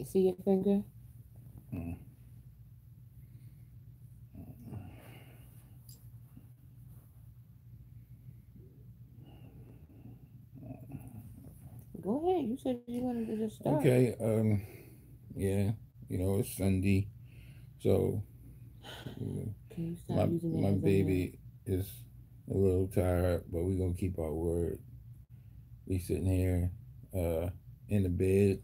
see your finger? Mm. Go ahead. You said you wanted to just start. Okay. Yeah. You know, it's Sunday, so uh, Can you stop my using it my as a baby is a little tired, but we're gonna keep our word. We sitting here, in the bed,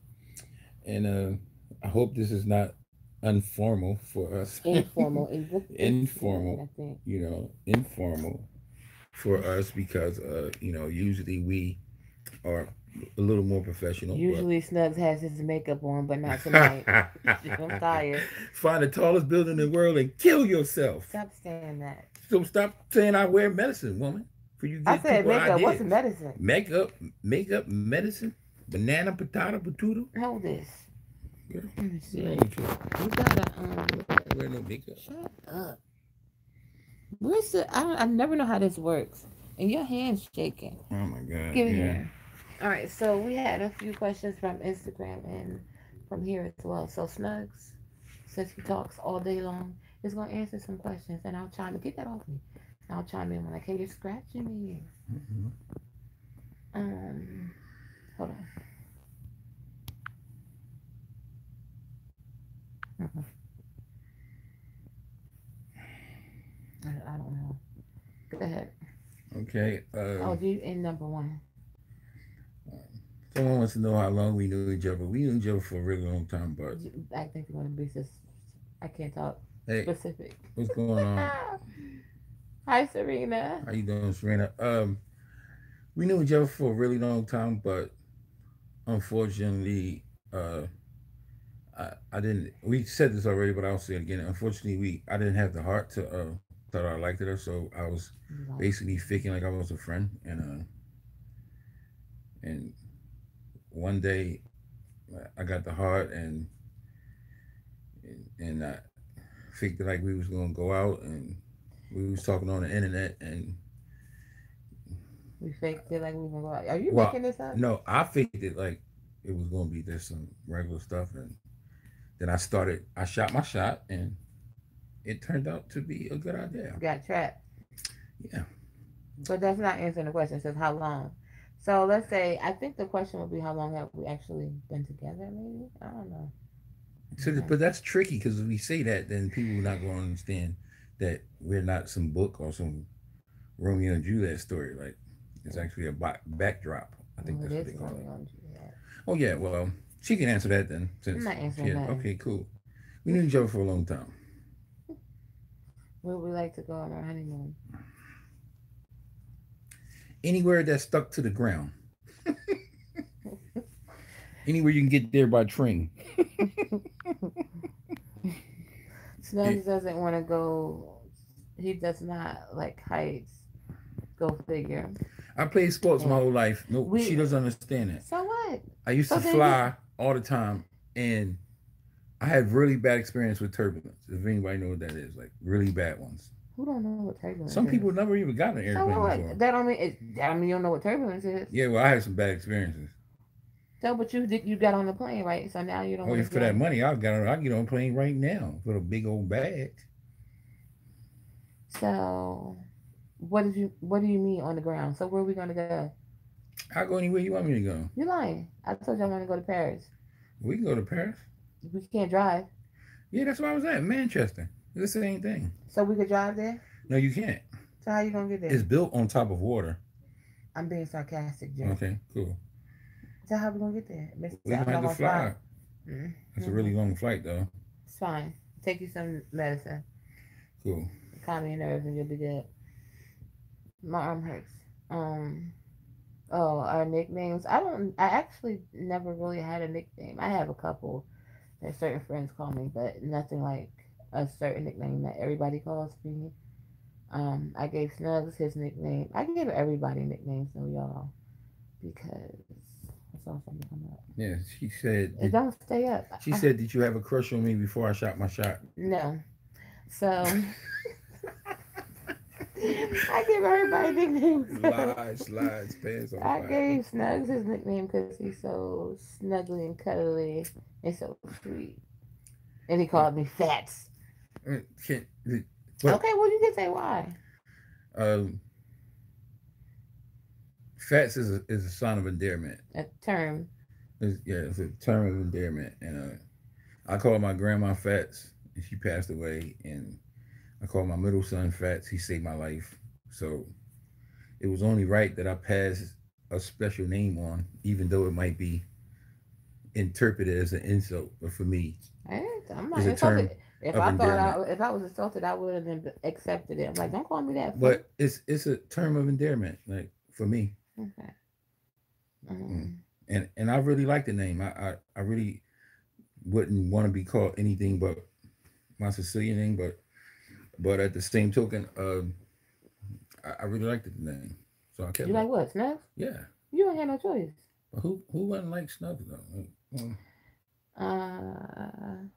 and I hope this is not informal for us. informal? It's good, Informal, I think. informal for us because usually we are a little more professional, but Usually Snugs has his makeup on, but not tonight. I'm tired. find the tallest building in the world and kill yourself. Stop saying that. So stop saying I wear medicine, woman. For you I give said people makeup. What's the ideas. medicine? Makeup, medicine, banana, potato, potato. Hold this. Girl, Let me what's see. wrong with you? You gotta I don't wear no makeup. shut up. Where's the? I never know how this works. And your hand's shaking. Oh my god, Give it yeah. here. All right. So we had a few questions from Instagram and from here as well. So Snugs, since he talks all day long, is gonna answer some questions, and I'll chime in. Get that off me. I'll chime in when like, hey, you're scratching me. Mm-hmm. Um, hold on. I don't know. Go ahead. Okay. Oh, you in number one. Someone wants to know how long we knew each other. We knew each other for a really long time, but I think you're gonna be just. I can't talk hey, specific. what's going on? Hi, Serena. How you doing, Serena? We knew each other for a really long time, but unfortunately, I didn't. We said this already, but I'll say it again. Unfortunately, I didn't have the heart to thought I liked her, so I was Like, basically faking like I was a friend, and one day I got the heart and I faked it like we was gonna go out and we was talking on the internet and we faked it like we were going. Are you well making this up? no I faked it like it was gonna be just some regular stuff and then I shot my shot and it turned out to be a good idea. Got trapped. Yeah. But that's not answering the question. It says how long. So let's say I think the question would be how long have we actually been together? Maybe I don't know. So, Okay. but that's tricky because if we say that, then people are not going to understand that we're not some book or some Romeo and Juliet story. Like it's actually a backdrop. I think Well, it that's what is they call it. Romeo and Juliet. Oh yeah, well she can answer that then I'm since not she answering had. that. Okay, cool. We knew each other for a long time. Where would we like to go on our honeymoon? Anywhere that's stuck to the ground. Anywhere you can get there by train. Snugs doesn't want to go. He does not like heights. Go figure. I played sports my And whole life. No, we. she doesn't understand that. So what? I used So to then you. fly all the time, and I had really bad experience with turbulence. If anybody knows what that is, like really bad ones. Who don't know what turbulence Some is? people never even got an So airplane what? before. That don't mean that don't mean you don't know what turbulence is. Yeah, well, I had some bad experiences. So, but you got on the plane, right? So now you don't Oh, want yeah, to for get that on. money, I get on a plane right now with a big old bag. So, what do you mean on the ground? So where are we gonna go? I'll go anywhere you want me to go. You're lying. I told you I want to go to Paris. We can go to Paris. We can't drive, Yeah, that's where I was at, Manchester. It's the same thing. so we could drive there. No, you can't. So how you gonna get It's there? built on top of water. I'm being sarcastic, Joe. Okay, cool. So how we gonna get there, We're Mister? gonna I'm have not to gonna fly. fly. It's a Mm-hmm. really long flight, though. It's fine. Take you some medicine. Cool. Calm your nerves, and you'll be good. My arm hurts. Um. Oh, our nicknames. I don't. I actually never really had a nickname. I have a couple that certain friends call me, but nothing like a certain nickname that everybody calls me. I gave Snugs his nickname. I gave everybody nicknames, though, y'all, because I saw something come up. Yeah, she said. It don't stay up. She said, "Did you have a crush on me before I shot my shot?" No. So I give everybody nicknames. Slides, pants on I fire. gave Snugs his nickname because he's so snuggly and cuddly and so sweet. And he Yeah. called me Fats. Can't, but Okay, well, you can say why. um, Fats is a sign of endearment. A term. It's a term of endearment, and I call my grandma Fats, and she passed away, and I call my middle son Fats. He saved my life, so it was only right that I pass a special name on, even though it might be interpreted as an insult. But for me, I'm not it's a term insulted. If of I thought endearment. if I was insulted, I would have been accepted it. I'm like, don't call me that, fool. But it's a term of endearment, like for me. Okay. Mm. Um, And I really like the name. I really wouldn't want to be called anything but my Sicilian name, but at the same token, I really liked the name, so I kept you it. like what, Snuff? Yeah. You don't have no choice. But who wouldn't like Snugs though? Uh,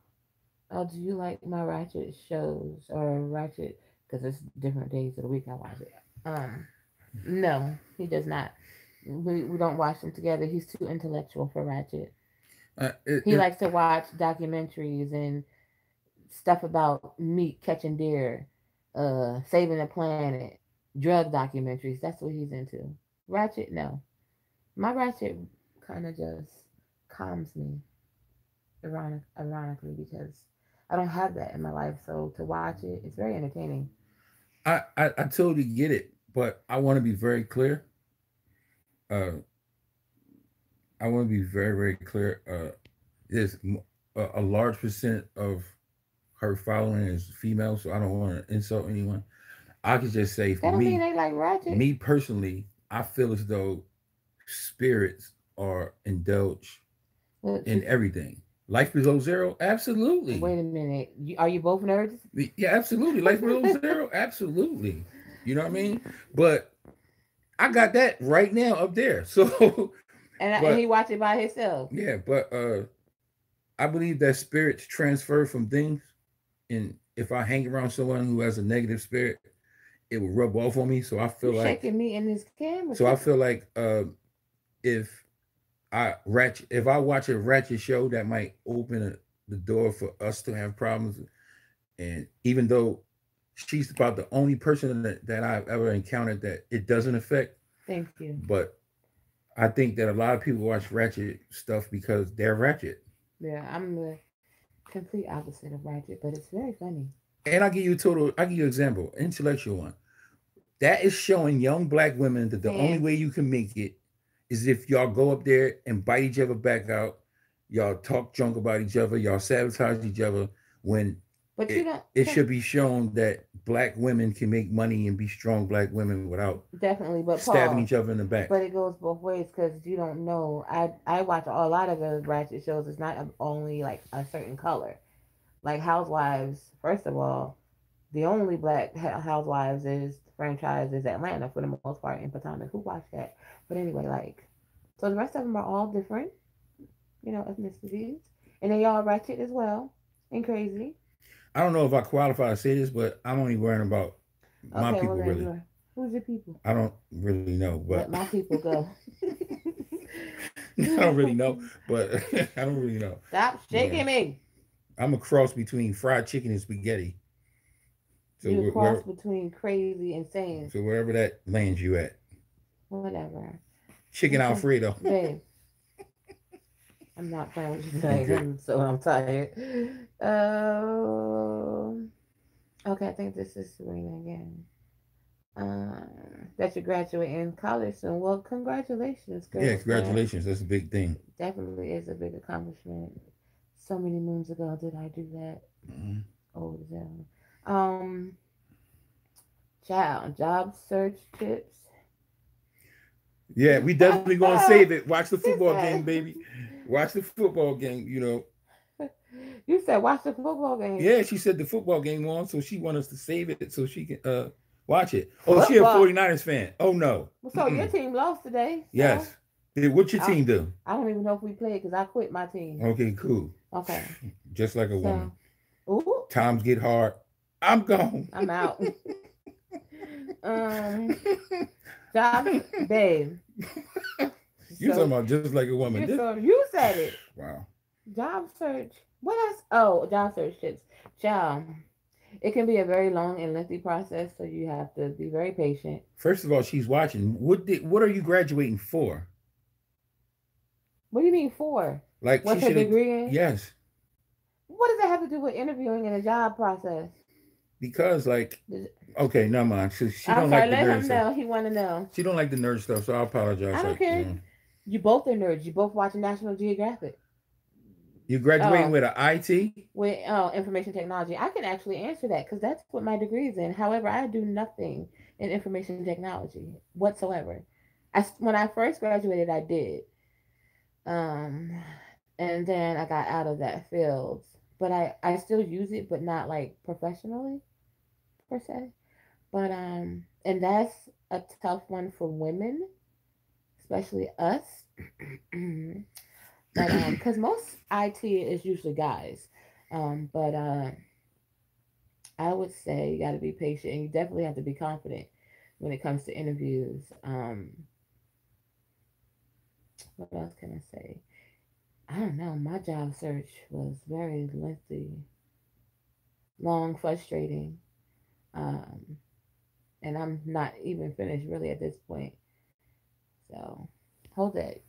oh, do you like my Ratchet shows or Ratchet? Because it's different days of the week I watch it. No, he does not. We don't watch them together. He's too intellectual for Ratchet. It, He it likes to watch documentaries and stuff about meat catching deer, saving the planet, drug documentaries. That's what he's into. Ratchet, no. My Ratchet kind of just calms me, ironically, because I don't have that in my life. So to watch it, it's very entertaining. I totally get it, but I want to be very clear. Uh, I want to be very very clear. There's a large percent of her following is female, so I don't want to insult anyone. I could just say for That don't mean me, they like Ratchet. me personally, I feel as though spirits are indulged Look, in everything. Life below zero, absolutely. wait a minute. Are you both nerds? Yeah, absolutely. Life below zero, absolutely. You know what I mean? But I got that right now up there. So, And he but watch it by himself. yeah, but I believe that spirits transfer from things, and if I hang around someone who has a negative spirit, it will rub off on me. You shaking me in this camera So I too. feel like if if I watch a ratchet show, that might open the door for us to have problems. And even though she's about the only person that I've ever encountered that it doesn't affect, Thank you. but I think that a lot of people watch ratchet stuff because they're ratchet. Yeah, I'm the complete opposite of Ratchet, but it's very funny. And I give you an example, intellectual one. That is showing young black women that the only way Fans. you can make it is if y'all go up there and bite each other back out, y'all talk junk about each other, y'all sabotage each other when But you don't it should be shown that black women can make money and be strong black women without definitely, but stabbing pause. each other in the back. But it goes both ways because you don't know. I watch a lot of the Ratchet shows. It's not only like a certain color. Like Housewives, first of all, the only black Housewives is franchise is Atlanta for the most part in Potomac. Who watched that? But anyway, like so the rest of them are all different, ethnicities, and they all ratchet as well and crazy. I don't know if I qualify to say this, but I'm only worrying about my Okay, well people then really. you're who's your people? I don't really know, but Let my people go. I don't really know, but I don't really know. Stop Yeah, shaking me. I'm a cross between fried chicken and spaghetti. So You cross between crazy and sane. wherever that lands you at, Whatever. chicken Okay, Alfredo. babe. I'm not playing with you tonight. Okay. I'm tired. Um. Okay, I think this is Serena again. That you're graduating college soon. Well, congratulations, Yeah, girls. That congratulations. That's a big thing. definitely is a big accomplishment. So many moons ago did I do that. Mm-hmm. Old as hell. Um, Child, job search tips. Yeah, we definitely gonna save it. Watch the She football game, said, baby. Watch the football game. you said watch the football game. Yeah, she said the football game on, so she want us to save it so she can watch it. Oh, she a Football. 49ers fan. Oh no. So your team lost today. So Yes. What's your team do? I don't even know if we played because I quit my team. Okay, cool. Okay. Just like a woman. So, ooh, Times get hard. I'm gone. I'm out. Job, babe. You talking about just like a woman? You said it. Wow. Job search. What else? Oh, job search tips. Job. It can be a very long and lengthy process, so you have to be very patient. First of all, she's watching. What are you graduating for? What do you mean for? Like she What's her should have. degree in? Yes. What does that have to do with interviewing in a job process? Because like, okay, never mind. She I'm don't sorry. like the Let nerd him stuff. know. He want to know. She don't like the nerd stuff, so I apologize. I don't Like, care. You both are nerds. You both watching National Geographic. You graduating Oh, with an IT? with information technology. I can actually answer that because that's what my degree is in. However, I do nothing in information technology whatsoever. When I first graduated, I did, um, and then I got out of that field. But I still use it, but not like professionally per se. But and that's a tough one for women, especially us. But because most IT is usually guys, but I would say you got to be patient and you definitely have to be confident when it comes to interviews. What else can I say? I don't know. My job search was very lengthy, long, frustrating, um, and I'm not even finished really at this point. So hold that.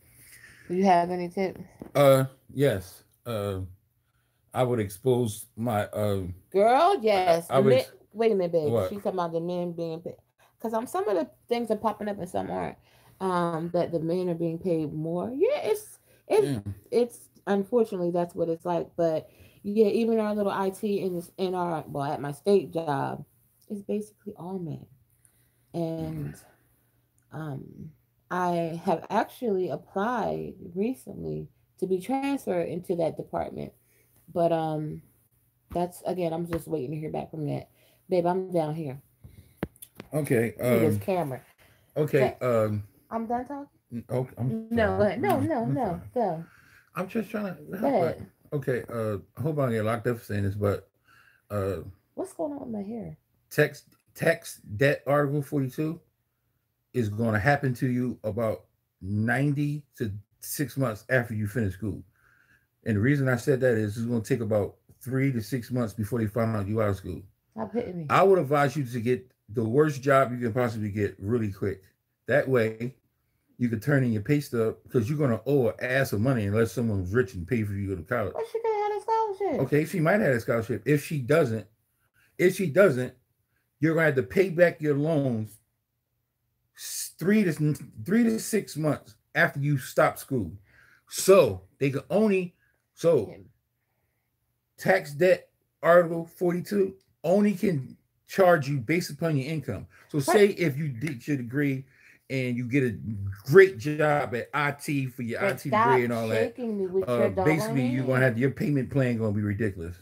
Do you have any tips? Yes. I would expose my Girl, yes. I would Wait a minute, babe. what? She's talking about the men being paid. Because some of the things are popping up and some aren't. That the men are being paid more. Yeah, it's Yeah. it's unfortunately that's what it's like. But yeah, even our little IT in our at my state job, it's basically all men. And um, I have actually applied recently to be transferred into that department. But that's again, I'm just waiting to hear back from that. Babe, I'm down here. Okay. Give me this camera. Okay. I'm done talking? Okay. I'm No, go sorry. ahead. No, No, no, I'm no. fine. Go. I'm just trying to Go help. But ahead. okay. I hope I don't get locked up for saying this, but uh, What's going on with my hair? text debt article 42 is going to happen to you about 90 to 6 months after you finish school. And the reason I said that is it's going to take about 3 to 6 months before they find out you out of school. Stop hitting me. I would advise you to get the worst job you can possibly get really quick. That way, you could turn in your pay stub because you're going to owe an ass of money unless someone's rich and pay for you to go to college. Well, she could have had a scholarship. Okay, she might have a scholarship. If she doesn't, you're going to have to pay back your loans 3 to 6 months after you stop school. So they can only tax debt article 42 only can charge you based upon your income. So say if you did your degree and you get a great job at IT for your IT degree and all that, Me with your basically you're gonna have your payment plan gonna be ridiculous.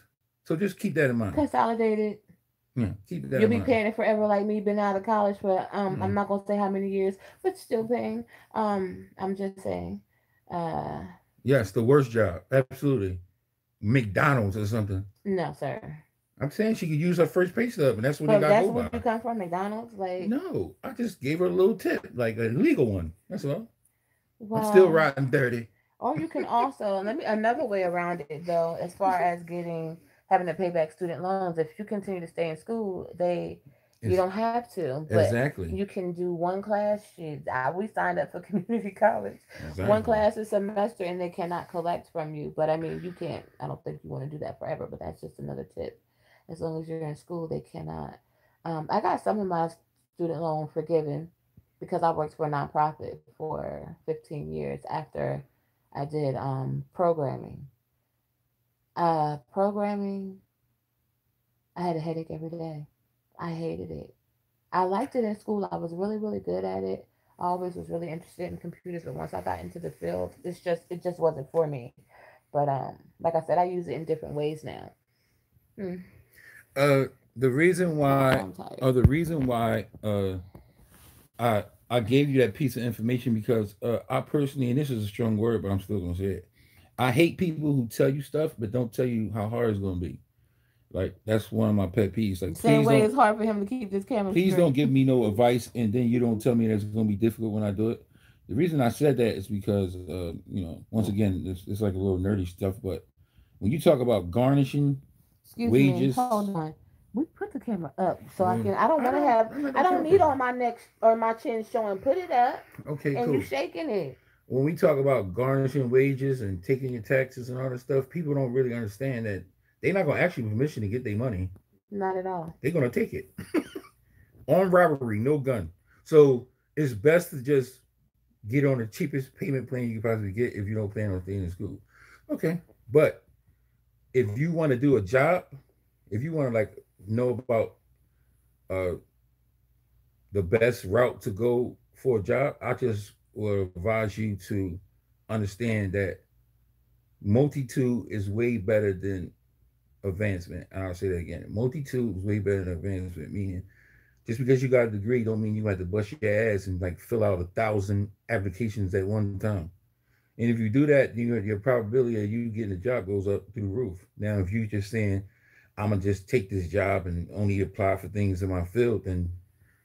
So just keep that in mind. Consolidated. Yeah, keep that You'll in be mind. paying it forever, like me, been out of college for I'm not gonna say how many years, but still paying. I'm just saying. Uh, Yes, the worst job, absolutely. McDonald's or something. no, sir. I'm saying she could use her first pay stub, and that's what they But got that's go where by. you come from, McDonald's, like. No, I just gave her a little tip, like a legal one. That's all. I'm still Well, riding dirty. or you can also let me another way around it though, as far as having to pay back student loans. If you continue to stay in school, you It's don't have to, but exactly, you can do one class. We signed up for community college, one exactly. class a semester, and they cannot collect from you. But I mean, you can't. I don't think you want to do that forever. But that's just another tip. As long as you're in school, they cannot. I got some of my student loan forgiven because I worked for a nonprofit for 15 years after I did programming. Programming, I had a headache every day. I hated it. I liked it in school. I was really, really good at it. I always was really interested in computers, but once I got into the field, it just wasn't for me. But like I said, I use it in different ways now. Hmm. Uh, the reason Oh, why, I'm tired. or the reason why, I gave you that piece of information because I personally, and this is a strong word, but I'm still gonna say it. I hate people who tell you stuff but don't tell you how hard it's gonna be. Like that's one of my pet peeves. Like Same way it's hard for him to keep this camera please straight. don't give me no advice and then you don't tell me that it's going to be difficult when I do it. The reason I said that is because once again it's like a little nerdy stuff, but when you talk about garnishing Excuse me, hold wages, on. We put the camera up so I well, can. I don't want to have. I'm not I gonna say don't need okay. all my neck or my chin showing. Put it up, Okay, and you cool. shaking it. When we talk about garnishing wages and taking your taxes and all that stuff, people don't really understand that they're not going to ask you permission to get their money. Not at all. They're going to take it. On robbery, no gun. So it's best to just get on the cheapest payment plan you can possibly get if you don't plan on staying in school. Okay. But if you want to do a job, if you want to like know about uh, the best route to go for a job, I just would advise you to understand that multi-tool is way better than advancement. And I'll say that again. Multi-tool is way better than advancement, meaning just because you got a degree don't mean you have to bust your ass and like fill out 1,000 applications at one time. And if you do that, your probability of you getting a job goes up through the roof. Now, if you just saying, I'm gonna just take this job and only apply for things in my field, then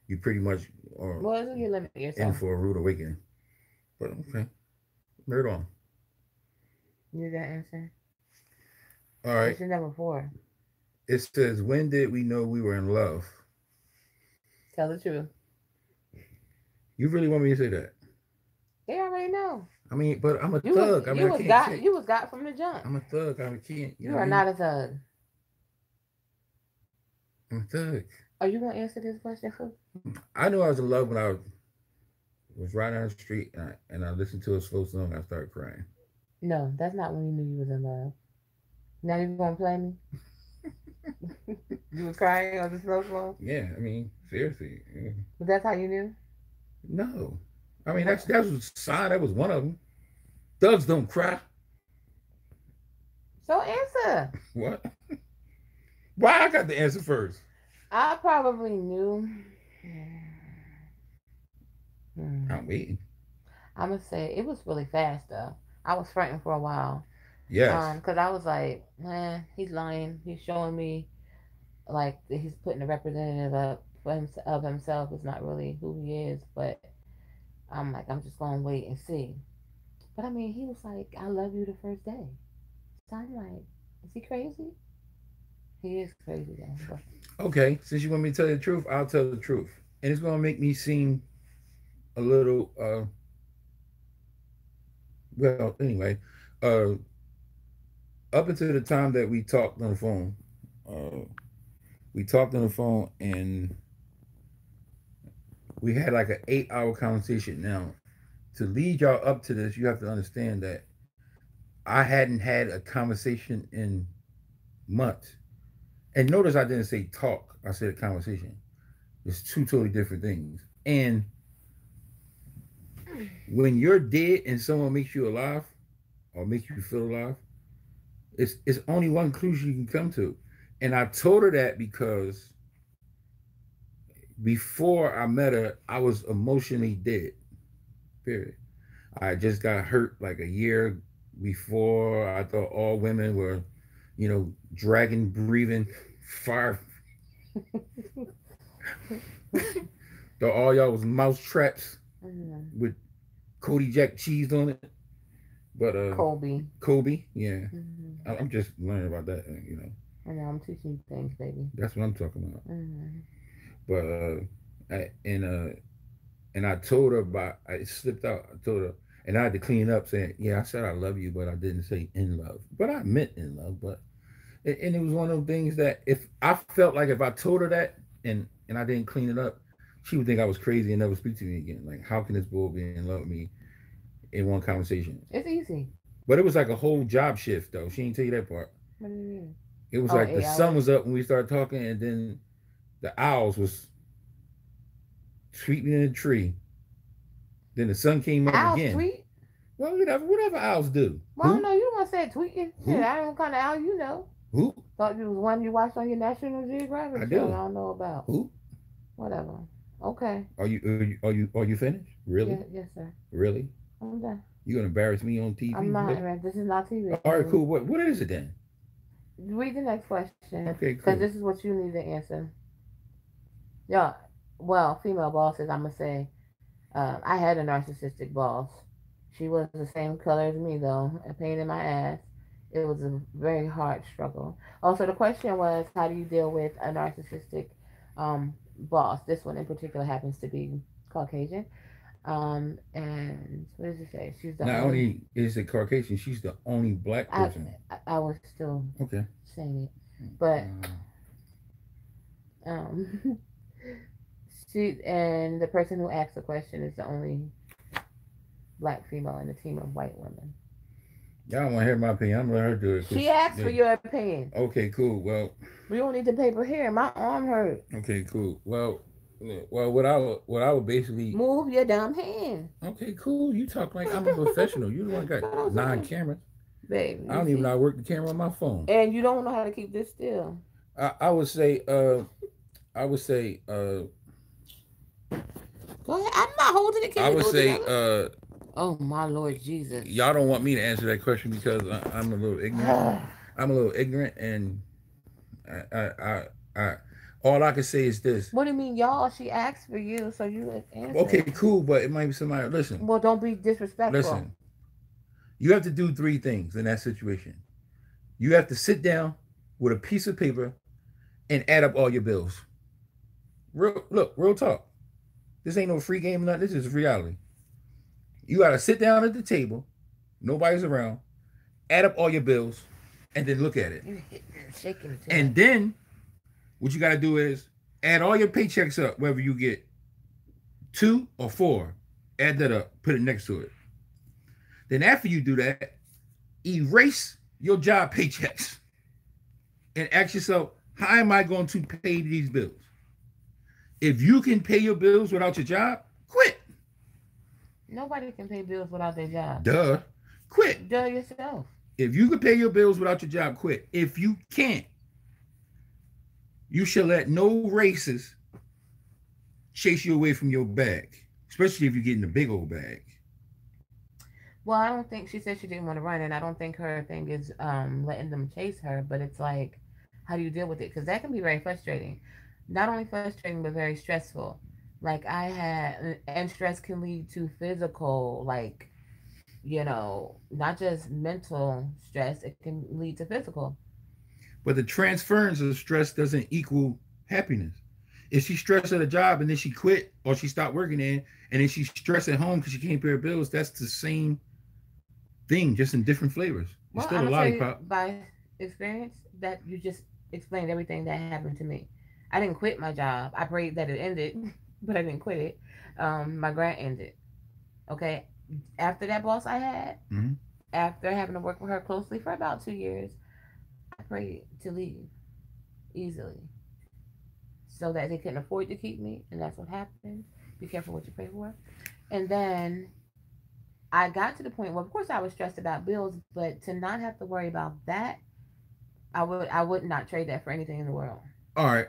you pretty much are Well, you limit in yourself. for a rude awakening. But okay, nerd on. You that answer? All right. What's your number four? It says, when did we know we were in love? Tell the truth. You really want me to say that? They already know. I mean, but I'm a You was thug. I mean, you I was can't got say. you was got from the jump. I'm a thug. I can't. You know You what I are mean? not a thug. I'm a thug. Are you gonna answer this question for? I knew I was in love when I was riding down the street and I listened to a slow song. I started crying. No, that's not when you knew you was in love. Now you gonna play me? You was crying on the slow song, Yeah, I mean, seriously. Yeah. but that's how you knew. No, I mean What? that was a sign. That was one of them. Thugs don't cry. So answer. What? Why I got the answer first? I probably knew. Hmm. I'm waiting. I'm gonna say it was really fast though. I was fronting for a while. Yes. Cause I was like, he's lying. He's showing me like he's putting a representative up for of himself. It's not really who he is, but I'm like, I'm just gonna wait and see. But I mean, he was like, I love you the first day. So I'm like, is he crazy? He is crazy though. But Okay. Since you want me to tell you the truth, I'll tell the truth, and it's gonna make me seem a little. Well, anyway, uh, up until the time that we talked on the phone, uh, we talked on the phone and we had like an 8 hour conversation. Now, to lead y'all up to this, you have to understand that I hadn't had a conversation in months. And notice I didn't say talk, I said conversation. It's two totally different things. And when you're dead and someone makes you alive or makes you feel alive, it's only one conclusion you can come to. And I told her that because before I met her, I was emotionally dead. Period. I just got hurt like a year before. I thought all women were, dragon breathing fire. Thought all y'all was mouse traps mm, with Cody Jack cheese on it. But Colby. Kobe, yeah. Mm-hmm. I'm just learning about that. I know I'm teaching you things, baby. That's what I'm talking about. Mm-hmm. But and I told her about I slipped out. I told her, and I had to clean up, saying, "Yeah, I said I love you, but I didn't say in love. But I meant in love. But and it was one of those things that if I felt like if I told her that and I didn't clean it up, she would think I was crazy and never speak to me again. Like, how can this boy be in love with me in one conversation? It's easy. But it was like a whole job shift, though. She didn't tell you that part. What do you mean? It was Oh, like the eight sun hours. was up when we started talking, and then the owls was tweeting in a tree. Then the sun came up Owl's again. tweet? Well, whatever owls do. Well, I don't Who? know. You want to say tweeting? Shit, Who? I don't kind of owl you know. Who? Thought you was one you watched on your National Geographic I show. I do. don't know about. Who? Whatever. Okay. Are you finished? Really? Yeah, yes, sir. Really? I'm done. You gonna embarrass me on TV? I'm not. Really? This is not TV. All right, cool. What is it then? Read the next question, Okay, because cool. this is what you need to answer. Yeah. Well, female bosses, I'm gonna say, I had a narcissistic boss. She was the same color as me, though, a pain in my ass. It was a very hard struggle. Also, the question was, how do you deal with a narcissistic boss? This one in particular happens to be Caucasian. And what does it say? She's the Not only. only is it Caucasian, she's the only black I person. I was still Okay. saying it, but Uh, um, she and the person who asked the question is the only black female in a team of white women. y'all don't want to hear my opinion. I'm gonna let her do it She because. asked for Yeah. your opinion. Okay, cool. Well, We don't need the paper here. My arm hurt. okay, cool. Well, yeah, well, what I would basically. Move your dumb hand. Okay, cool. You talk like I'm a professional. You the one got That's what I'm 9 cameras. babe. I You don't even know see, how to work the camera on my phone. and you don't know how to keep this still. I would say I would say Go ahead. I'm not holding it. Can I we would do it say together? Oh my Lord Jesus. y'all don't want me to answer that question because I'm a little ignorant. I'm a little ignorant, and I all I can say is this. What do you mean, y'all? She asked for you, so you Okay, answer. cool, but it might be somebody. Listen, Well, don't be disrespectful. listen. You have to do 3 things in that situation. You have to sit down with a piece of paper and add up all your bills. Real talk. This ain't no free game or nothing. This is reality. You gotta sit down at the table, nobody's around, add up all your bills, and then look at it. You're shaking it too much. And then what you gotta do is add all your paychecks up, whether you get 2 or 4. Add that up, put it next to it. Then after you do that, erase your job paychecks and ask yourself, how am I going to pay these bills? If you can pay your bills without your job, quit. Nobody can pay bills without their job. Duh. Quit. Do it yourself. If you can pay your bills without your job, quit. If you can't, you shall let no races chase you away from your bag, especially if you're getting a big old bag. Well, I don't think she said she didn't want to run, and I don't think her thing is letting them chase her. But it's like, how do you deal with it? Because that can be very frustrating. Not only frustrating, but very stressful. Like I had, and stress can lead to physical, like not just mental stress. It can lead to physical. But the transference of stress doesn't equal happiness. If she's stressed at a job and then she quit or she stopped working there and then she's stressed at home because she can't pay her bills, that's the same thing, just in different flavors. It's Well, still I'm a gonna tell you lollipop. by experience that you just explained everything that happened to me. I didn't quit my job. I prayed that it ended, but I didn't quit it. My grant ended. Okay. After that boss I had, Mm-hmm. after having to work with her closely for about 2 years, I prayed to leave easily so that they couldn't afford to keep me, and that's what happened. Be careful what you pray for. And then I got to the point where, of course, I was stressed about bills, but to not have to worry about that, I would not trade that for anything in the world. All right.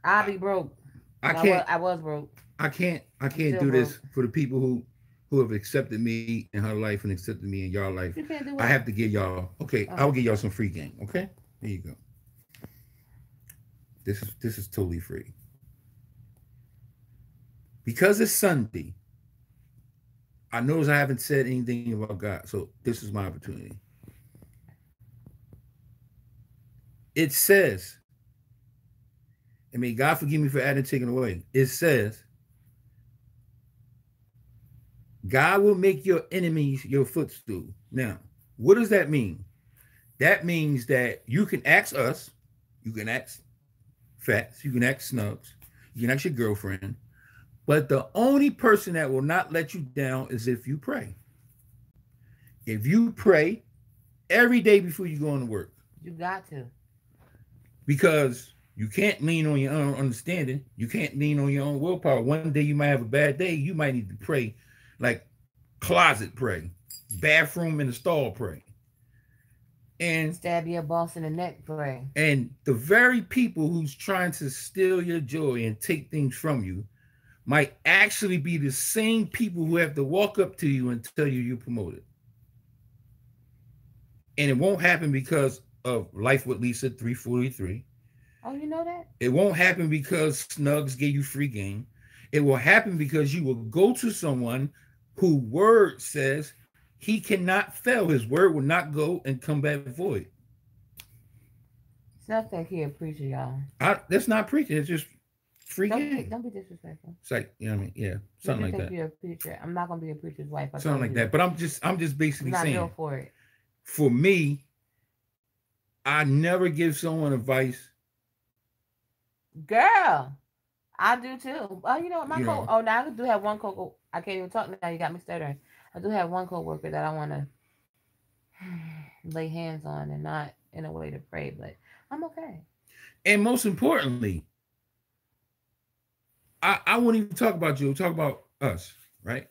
I'd I, be broke, I and can't I was broke. I I'm can't still do this broke. for the people who have accepted me in her life and accepted me in your life. You can't do I what? have to give y'all okay, I'll Oh, give y'all some free game. Okay? There you go. This is totally free. Because it's Sunday, I notice I haven't said anything about God. So this is my opportunity. It says, I mean, God forgive me for adding and taking away. It says, God will make your enemies your footstool. Now, what does that mean? That means that you can ask us, you can ask Fats, you can ask Snugs, you can ask your girlfriend, but the only person that will not let you down is if you pray. If you pray every day before you go into work, you got to. because you can't lean on your own understanding. You can't lean on your own willpower. One day you might have a bad day. You might need to pray, like closet pray, bathroom in the stall pray. And Stab your boss in the neck, pray. the very people who's trying to steal your joy and take things from you might actually be the same people who have to walk up to you and tell you you're promoted. And it won't happen because of Life with Lisa 343. Oh, you know that? It won't happen because Snugs gave you free game. It will happen because you will go to someone who word says he cannot fail. His word will not go and come back void. Snug think he a preacher, y'all. That's not preaching. It's just free game. Don't be disrespectful. It's like, you know what I mean? Yeah, You something just like think that. you're a preacher. I'm not gonna be a preacher's wife. I Something told like you. that. But I'm just basically Not saying, built for it. for me, I never give someone advice. Girl, I do too. Oh, you know what? My You co. know, Oh, now I do have one co. I can't even talk now. You got me stuttering. I do have one coworker that I want to lay hands on, and not in a way to pray, but I'm okay. and most importantly, I won't even talk about you. I'll talk about us, right?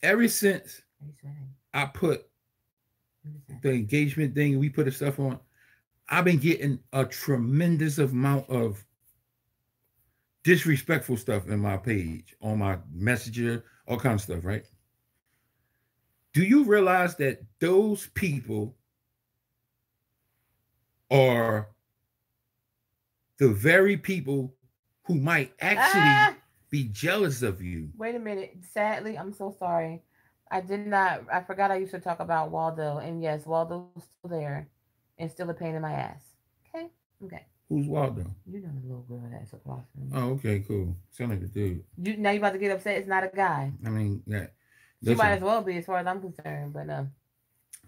Ever since Are you sweating? I put What is that? the engagement thing, we put the stuff on. I've been getting a tremendous amount of disrespectful stuff in my page, on my messenger, all kinds of stuff, right? Do you realize that those people are the very people who might actually Ah! be jealous of you? Wait a minute. Sadly, I'm so sorry. I did not. I forgot I used to talk about Waldo, and yes, Waldo's still there, and still a pain in my ass. Okay, okay. Who's Waldo? You know the little girl that's across from me. Oh, okay, cool. Sound like a dude. You now you about to get upset? It's not a guy. I mean, yeah. She might Listen, as well be, as far as I'm concerned. But no,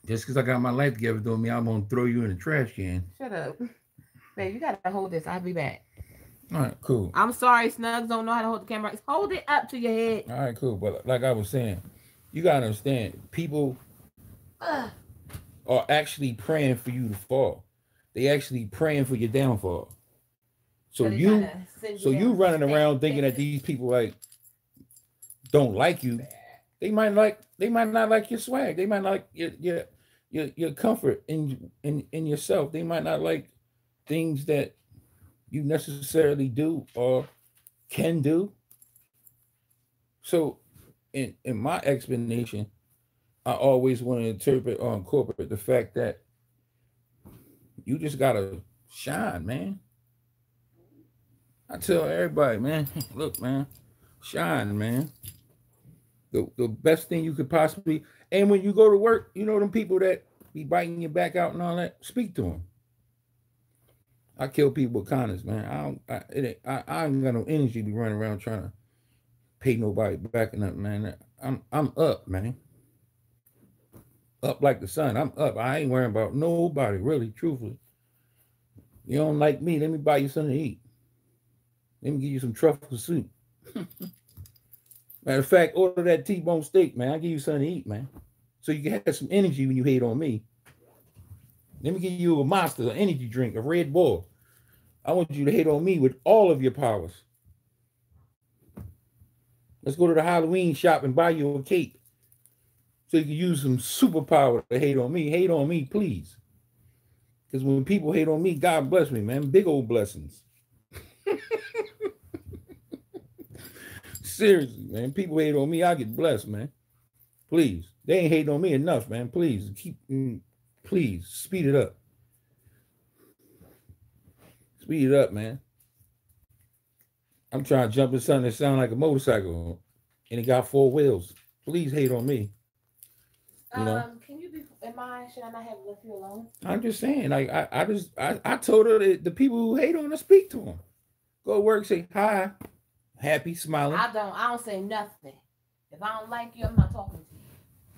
just because I got my life together don't mean I'm gonna throw you in the trash can. shut up, babe. You gotta hold this. I'll be back. All right, cool. I'm sorry, Snugs don't know how to hold the camera. Hold it up to your head. All right, cool. But like I was saying, you gotta understand, people Ugh. are actually praying for you to fall. They actually praying for your downfall. So So they trying you, to send so you you down. running around thinking that these people like don't like you. They might not like your swag. They might not like your comfort in yourself. They might not like things that you necessarily do or can do. So in my explanation, I always want to interpret or incorporate the fact that you just gotta shine, man. I tell everybody, man, look, man, shine, man. The best thing you could possibly, and when you go to work, you know them people that be biting your back out and all that. Speak to them. I kill people with kindness, man. I ain't got no energy to be running around trying to pay nobody back and up, man. I'm up, man. Up like the sun. I'm up. I ain't worrying about nobody, really, truthfully. You don't like me? Let me buy you something to eat. Let me give you some truffle soup. Matter of fact, order that T-bone steak, man. I'll give you something to eat, man. So you can have some energy when you hate on me. Let me give you a monster, an energy drink, a Red Bull. I want you to hate on me with all of your powers. Let's go to the Halloween shop and buy you a cape. So you can use some superpower to hate on me. Hate on me, please. Because when people hate on me, God bless me, man. Big old blessings. Seriously, man. People hate on me, I get blessed, man. Please. They ain't hating on me enough, man. Please. Please, speed it up. Speed it up, man. I'm trying to jump in something that sounds like a motorcycle and it got four wheels. Please hate on me. You know? Can you be? Should I not have left you alone? I'm just saying, like I told her that the people who hate on her, speak to them. Go to work, say hi, happy, smiling. I don't say nothing. If I don't like you, I'm not talking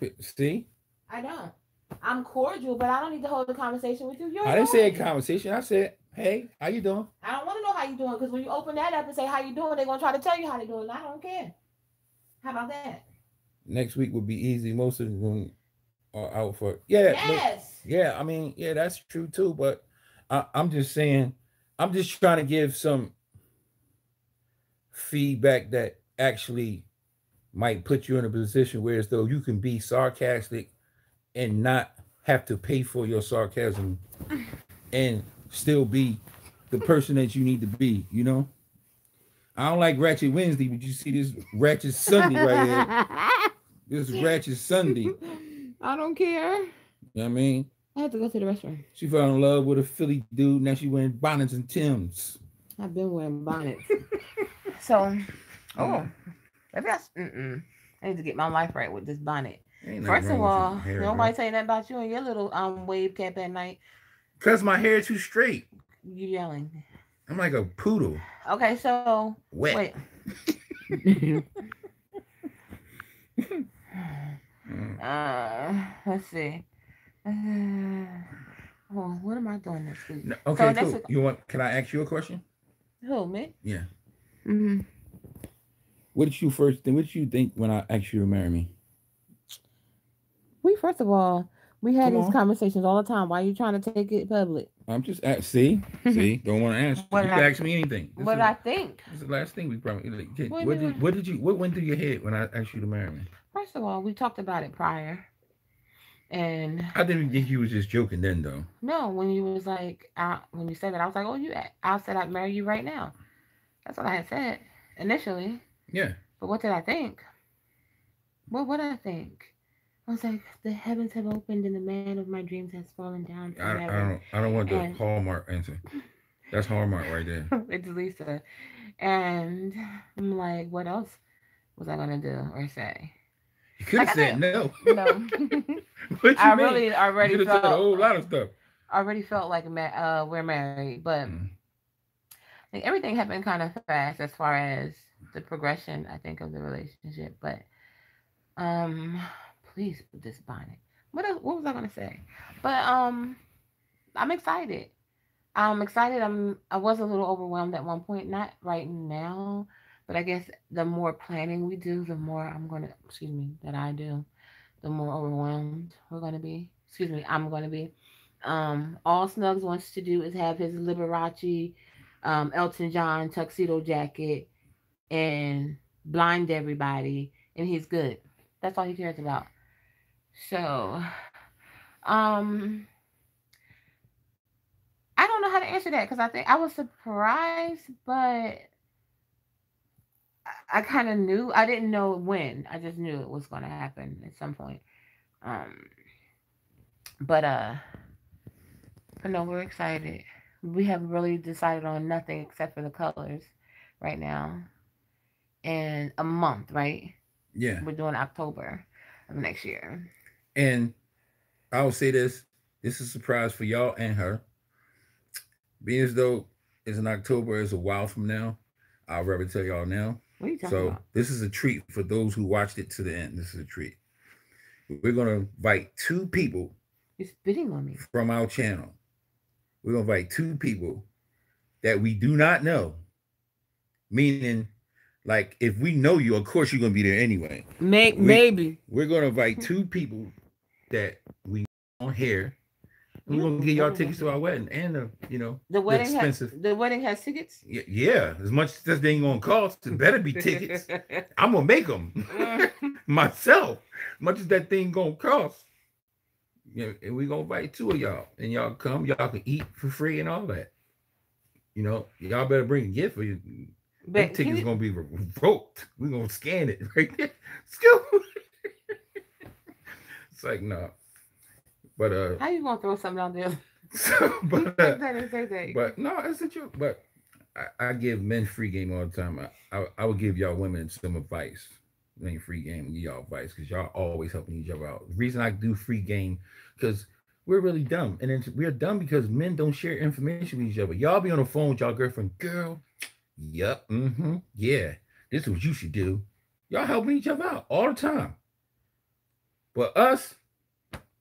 to you. See? I don't. I'm cordial, but I don't need to hold a conversation with you. You're I didn't say a annoying. conversation. I said, hey, how you doing? I don't want to know how you doing, because when you open that up and say how you doing, they're gonna try to tell you how they doing. I don't care. How about that? Next week would be easy. Most of them are out for yeah. Yes. Yeah, I mean, yeah, that's true too. But I'm just saying, I'm just trying to give some feedback that actually might put you in a position where as though you can be sarcastic and not have to pay for your sarcasm and still be the person that you need to be, you know? I don't like Ratchet Wednesday, but you see this Ratchet Sunday right here. This Ratchet Sunday. I don't care. You know what I mean? I had to go to the restroom. She fell in love with a Philly dude. Now she wearing bonnets and Tims. I've been wearing bonnets. So, oh, maybe I need to get my life right with this bonnet. Ain't nothing First wrong of with some all, hair, girl. nobody tell you nothing about you and your little wave cap at night. Cause my hair too straight. You yelling. I'm like a poodle. Okay, so Wet. wait. Let's see. Oh, what am I doing next week? No, okay, So next cool. week, You want? Can I ask you a question? who me? Yeah. Mm-hmm. What did you first think? What did you think when I asked you to marry me? We first of all, we had Come these on. conversations all the time. Why are you trying to take it public? I'm just see. Don't want to answer. What You did can I? ask me anything. What did I think? This is the last thing we probably. What do you What mean? did what went through your head when I asked you to marry me? First of all, we talked about it prior, and I didn't think you was just joking then, though. no, when you was like, when you said that, I was like, oh, I said I'd marry you right now. That's what I had said initially. Yeah. But what did I think? What did I think? I was like, the heavens have opened and the man of my dreams has fallen down forever. I don't want the And Hallmark answer. That's Hallmark right there. it's Lisa. And I'm like, what else was I gonna do or say? You could Like have I said think no. no. What you I mean? really You could have said a whole lot of stuff. like we're married, but Mm. like everything happened kind of fast as far as the progression, I think, of the relationship. But um, please put this bonnet. What was I gonna say? But I'm excited. I'm excited. I was a little overwhelmed at one point, not right now, but I guess the more planning we do, the more that I do, the more overwhelmed we're gonna be. Excuse me, I'm gonna be. All Snugs wants to do is have his Liberace, Elton John tuxedo jacket and blind everybody, and he's good. That's all he cares about. So, um, I don't know how to answer that because I think I was surprised, but I kind of knew. I didn't know when. I just knew it was going to happen at some point. Um, but no, we're excited. We haven't really decided on nothing except for the colors right now. And a month, right? Yeah. We're doing October of next year. And I'll say this. This is a surprise for y'all and her. Being as though it's in October, it's a while from now. I'll rather tell y'all now. What are you talking So about? this is a treat for those who watched it to the end. This is a treat. We're gonna invite two people You're spitting on me. from our channel. We're gonna invite two people that we do not know. Meaning, like, if we know you, of course you're gonna be there anyway. Maybe. We're gonna invite two people that we on here. We're gonna get y'all tickets to our wedding and The the wedding expensive. the wedding has tickets. Yeah, as much as they ain't gonna cost, it better be tickets. I'm gonna make them myself. Much as that thing gonna cost. Yeah, and we gonna invite two of y'all, and y'all come. Y'all can eat for free and all that. Y'all better bring a gift for you. The ticket's gonna be revoked. We gonna scan it right there. It's like no, but how you gonna throw something out there? So, Say. but no, it's a joke. But I give men free game all the time. I would give y'all women some advice. I ain't free game, give y'all advice because y'all always helping each other out. The reason I do free game because we're really dumb, and we're dumb because men don't share information with each other. Y'all be on the phone with y'all girlfriend, girl. Yep, yeah. This is what you should do. Y'all helping each other out all the time. But us,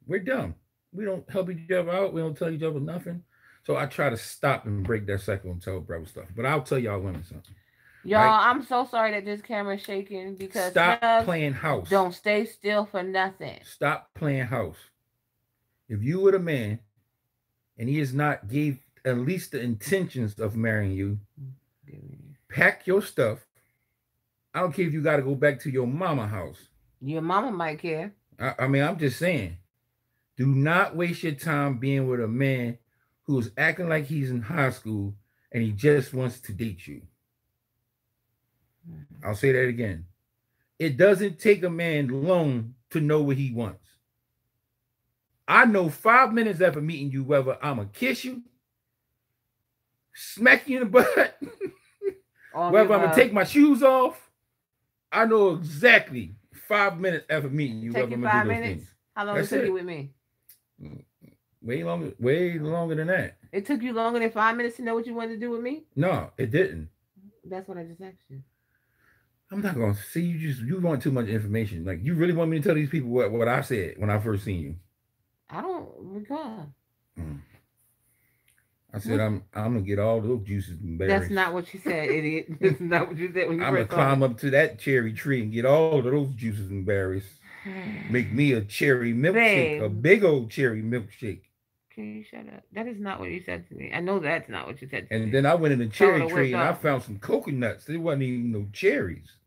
we're dumb. We don't help each other out. We don't tell each other nothing. So I try to stop and break that cycle and tell brother stuff. But I'll tell y'all women something. Y'all, right? I'm so sorry that this camera's shaking because stop playing house. Don't stay still for nothing. Stop playing house. If you were a man and he has not gave at least the intentions of marrying you, pack your stuff. I don't care if you got to go back to your mama house. Your mama might care. I mean, I'm just saying. Do not waste your time being with a man who's acting like he's in high school and he just wants to date you. I'll say that again. It doesn't take a man long to know what he wants. I know 5 minutes after meeting you whether I'm gonna kiss you, smack you in the butt, whether I'm gonna take my shoes off. I know exactly 5 minutes after meeting you whether I'm gonna do those things. How long it took you with me? Way longer than that. It took you longer than 5 minutes to know what you wanted to do with me? No, it didn't. That's what I just asked you. I'm not gonna see you want too much information. Like you really want me to tell these people what I said when I first seen you? I don't recall. I said I'm gonna get all those juices and berries. That's not what you said, idiot. That's not what you said when you I'm first gonna climb up to that cherry tree and get all of those juices and berries. Make me a cherry milkshake, a big old cherry milkshake. Can you shut up? That is not what you said to me. I know that's not what you said to me. And then I went in the cherry tree and I found some coconuts. There wasn't even no cherries.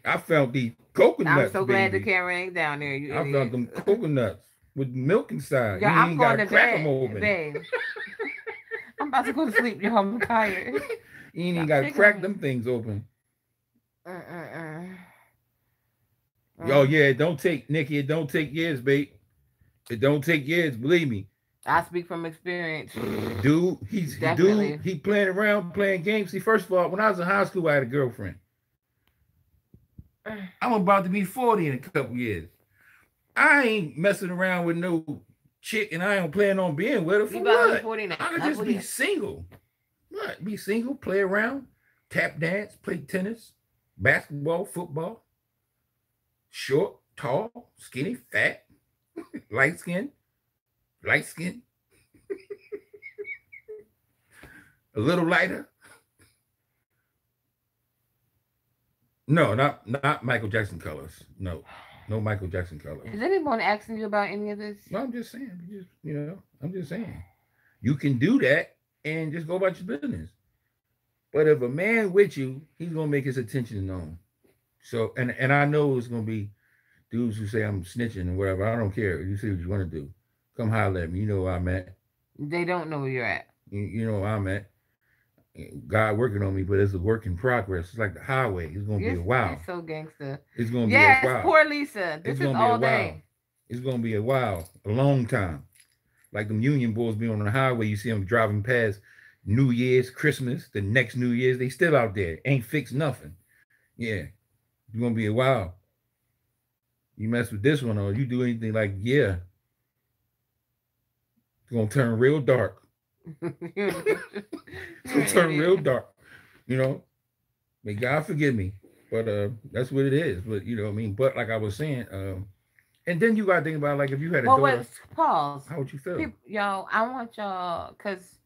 I found these coconuts. I'm so glad the camera ain't down there. I found them coconuts with milk inside. Yeah, I'm going to bed, babe. I'm about to go to sleep, yo. I'm tired. You ain't even got to crack them things open. Oh yeah, it don't take Nikki. It don't take years, babe. It don't take years. Believe me. I speak from experience. Dude, he playing around, playing games. See, first of all, when I was in high school, I had a girlfriend. I'm about to be 40 in a couple years. I ain't messing around with no chick, and I ain't planning on being with her for what? I could just be single. What? Be single, play around, tap dance, play tennis, basketball, football. Short, tall, skinny, fat, light skin, a little lighter. No, not Michael Jackson colors. No Michael Jackson colors. Is anyone asking you about any of this? No, I'm just saying. I'm just saying. You can do that and just go about your business. But if a man with you, he's gonna make his attention known. So and I know it's gonna be dudes who say I'm snitching and whatever. I don't care. You see what you want to do. Come holler at me. You know where I'm at. They don't know where you're at. You know where I'm at. God working on me, but it's a work in progress. It's like the highway. It's gonna be a while. You're so gangster. It's gonna be a while. Yes, poor Lisa. This is all day. It's gonna be a while, a long time. Like them Union boys be on the highway. You see them driving past New Year's, Christmas, the next New Year's. They still out there. Ain't fixed nothing. Yeah, it's gonna be a while. You mess with this one, or you do anything like it's gonna turn real dark. It's gonna turn real dark, May God forgive me, but that's what it is. But you know what I mean. But like I was saying, and then you gotta think about like if you had a daughter. Wait, pause. How would you feel? Y'all, I want y'all because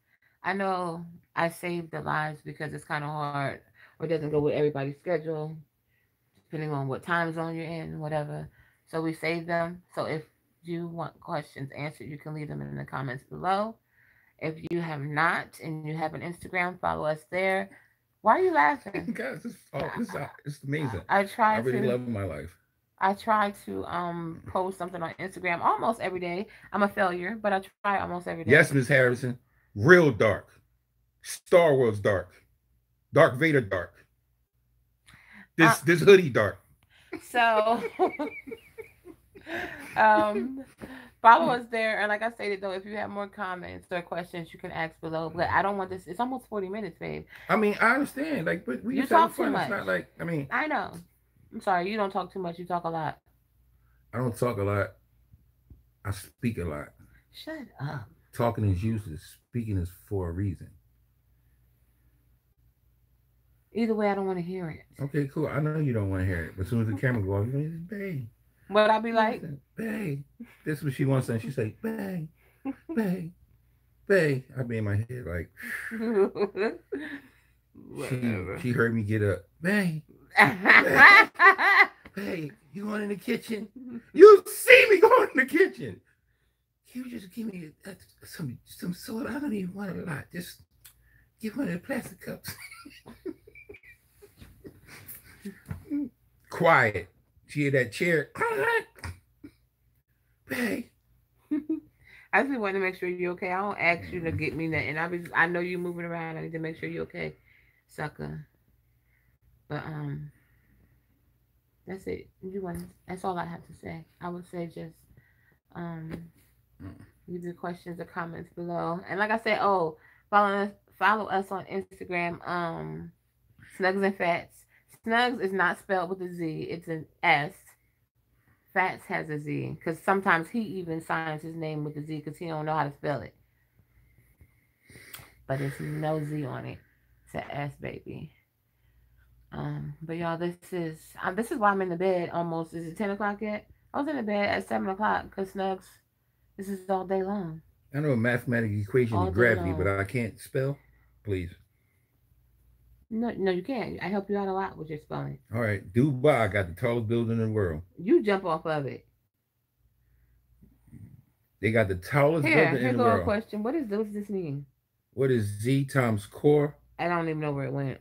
I know I saved the lives because it's kind of hard or it doesn't go with everybody's schedule, depending on what time zone you're in, whatever. So we saved them. So if you want questions answered, you can leave them in the comments below. If you have not and you have an Instagram, follow us there. Why are you laughing? Guys, it's amazing. I really love my life. I try to post something on Instagram almost every day. I'm a failure, but I try almost every day. Yes, Miss Harrison. Real dark. Star Wars dark. Darth Vader dark. This hoodie dark. So follow us there, and like I stated though, if you have more comments or questions, you can ask below. But I don't want this. It's almost 40 minutes, babe. I mean, I understand. Like, but we just talk too much. It's not like I know. I'm sorry, you don't talk too much. You talk a lot. I don't talk a lot. I speak a lot. Shut up. Talking is useless. Speaking is for a reason. Either way, I don't want to hear it. Okay, cool. I know you don't want to hear it, but as soon as the camera goes off, you're going to say, babe. What I'll be like? Babe. This is what she wants, and she say, babe, babe, babe. I be in my head like, she heard me get up. Babe, babe, babe, you going in the kitchen? You see me going in the kitchen. You just give me some soda. I don't even want a lot. Just give one of the plastic cups. Quiet. She hear that chair. Babe. I just want to make sure you're okay. I don't ask you to get me nothing. I know you're moving around. I need to make sure you're okay, sucker. But that's it. That's all I have to say. I would say just Um, Mm. leave your questions or comments below. And like I said, oh, follow us on Instagram. SnugsNFatz. Snugs is not spelled with a Z. It's an S. Fats has a Z because sometimes he even signs his name with a Z because he don't know how to spell it. But it's no Z on it. It's an S, baby. But y'all, this is why I'm in the bed almost. Is it 10 o'clock yet? I was in the bed at 7 o'clock because Snugs. This is all day long. I know a mathematical equation All is day gravity, but long. I can't spell. Please. No, no, you can't. I help you out a lot with your spelling. All right. Dubai got the tallest building in the world. You jump off of it. They got the tallest Here, building here in the go a world. question. What does this mean? What is Z times core? I don't even know where it went.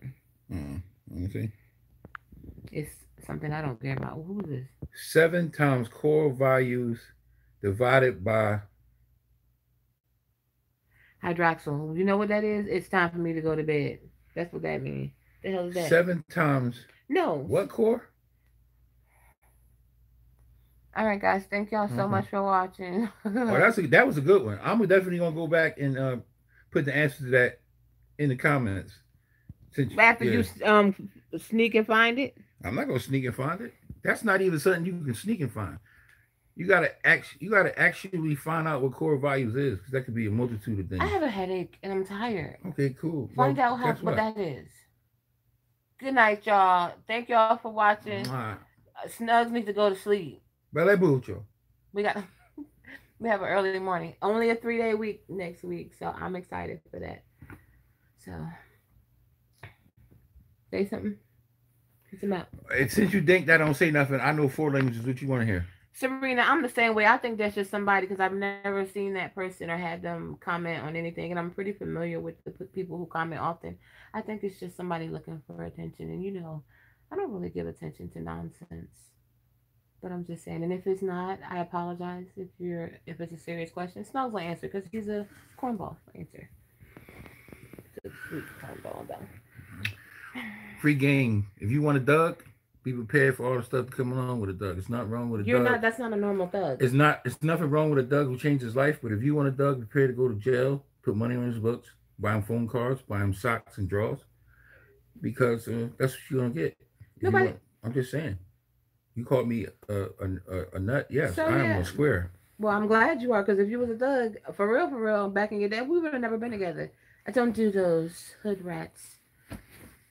Let me see. It's something I don't care about. Who is this? 7 times core values divided by Hydroxyl. You know what that is? It's time for me to go to bed. That's what that means. The hell is that? 7 times No. what core? All right, guys. Thank y'all so much for watching. Oh, that was a good one. I'm definitely gonna go back and put the answer to that in the comments. After you sneak and find it. I'm not gonna sneak and find it. That's not even something you can sneak and find. You gotta actually find out what core values is, because that could be a multitude of things. I have a headache and I'm tired. Okay, cool. Find out what that is. Good night, y'all. Thank y'all for watching. Snugs needs to go to sleep. Bye, mucho. We have an early morning. Only a 3-day week next week, so I'm excited for that. So, say something. Piece them out. Since you think that I don't say nothing, I know 4 languages. What you want to hear? Serena, I'm the same way. I think that's just somebody because I've never seen that person or had them comment on anything, and I'm pretty familiar with the people who comment often. I think it's just somebody looking for attention, and I don't really give attention to nonsense. But I'm just saying, and if it's not, I apologize. If it's a serious question, Snugs will answer because he's a cornball answer. It's a sweet cornball though. Free game. If you want a Doug, be prepared for all the stuff coming along with a Doug. It's not wrong with a Doug. That's not a normal thug. It's nothing wrong with a Doug who changed his life. But if you want a Doug, prepare to go to jail, put money on his books, buy him phone cards, buy him socks and drawers, because that's what you're gonna get. I'm just saying. You called me a nut. Yes, so, I am a square. Well, I'm glad you are, because if you was a thug, for real, back in your day, we would have never been together. I don't do those hood rats.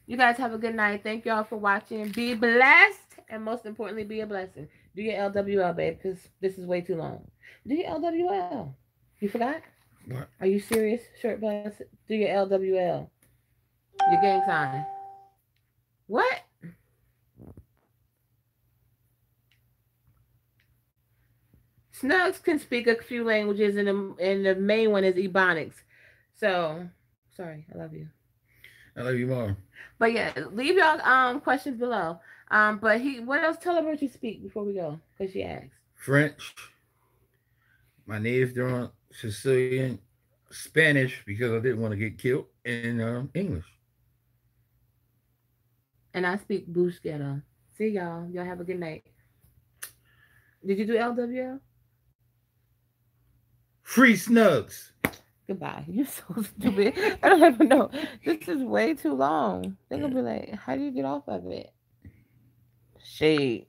You guys have a good night. Thank y'all for watching. Be blessed, and most importantly, be a blessing. Do your LWL, babe, because this is way too long. Do your LWL. You forgot? What? Are you serious, Shirt Bless? Do your LWL. Your gang sign. What? Snugs can speak a few languages, and the main one is Ebonics. So, sorry, I love you. I love you more. But yeah, leave y'all questions below. But what else? Tell her what you speak before we go, because she asked. French. My native tongue, Sicilian, Spanish, because I didn't want to get killed, and English. And I speak Busquero. See y'all. Y'all have a good night. Did you do LWL? Free Snugs. Goodbye. You're so stupid. I don't even know. This is way too long. They're going to be like, how do you get off of it? Shade.